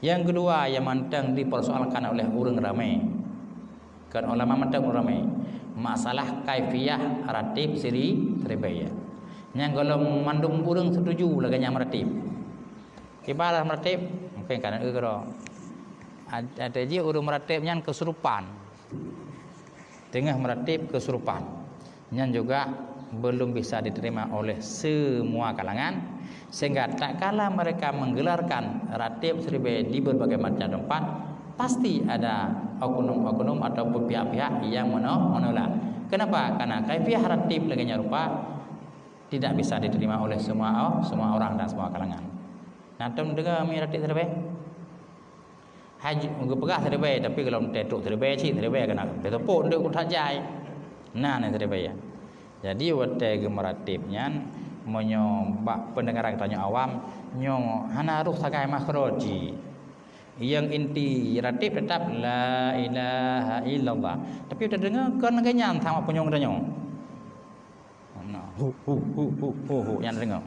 Yang kedua yang mantang dipersoalkan oleh orang ramai. Kan ulama mantang orang ramai. Masalah kaifiyah ratib siri terbaik. Yang kalau mandum orang setuju lagi yang meratib. Ibarat meratib mungkin kan kalau ada je orang meratibnya kesurupan. Tengah meratib kesurupan. Yang juga belum bisa diterima oleh semua kalangan. Sehingga tak kala mereka menggelarkan ratib seribai di berbagai macam tempat, pasti ada oknum-oknum atau pihak-pihak yang menolak. Kenapa? Karena kaifiyah ratib laginya rupa tidak bisa diterima oleh semua orang dan semua kalangan. Nah, tem dengar mi ratib seribai? Haji mungkin pegah seribai, tapi kalau tetuk seribai sih seribai kena tetepuk ndek kutat jai. Nah, ni seribai ya. Jadi waktu gemeratibnya menyobak pendengaran tanya awam nyo hana ruh sakai makhraji. Yang inti ratib tetap la ilaha illallah. Tapi udah dengar kan kenyan sama penyong tanya. Hu yang dengar.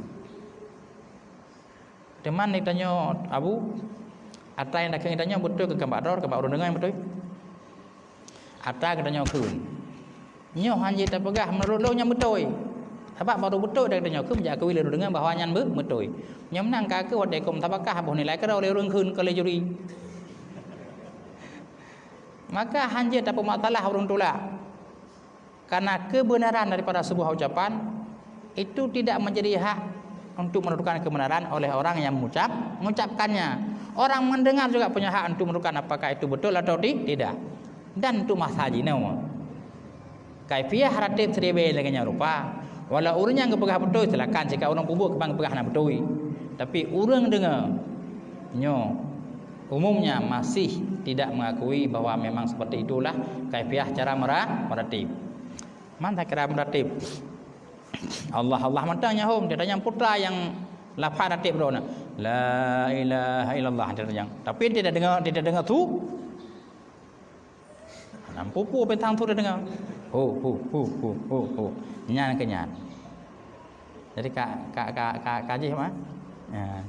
Teman ni tanya Abu Atai yang nak tanya betul ke gambar orang dengar yang betul. Atai tanya kun. Nyo hanya tak pegah menurut lo yang betul. Sebab baru betul dah tanya ke menjak kewil lu dengar bahawa nyan betul. Nyam nang ka ke wadai kom tabakah boh nilai ke oleh urang kun ke juri. Maka hanya tak masalah urang tolak. Karena kebenaran daripada sebuah ucapan itu tidak menjadi hak untuk menentukan kebenaran oleh orang yang mengucapkannya. Orang mendengar juga punya hak untuk menentukan apakah itu betul atau tidak. Dan itu masalah nama. Kaifiyah ratib seribai lagi rupa. Walau orang yang kepegah betul silakan jika orang kubur kepang kepegah nak betul. Tapi orang dengar nyo umumnya masih tidak mengakui bahawa memang seperti itulah kaifiyah cara meratib. Mana kira meratib? Allah matanya hom dia tanya putra yang lafaz ratib bro na. La ilaha illallah dia tanya. Tapi tidak dengar tu. Nampu petang tu dia dengar. Nyan kenyan. Jadi kak kaji apa? Ya.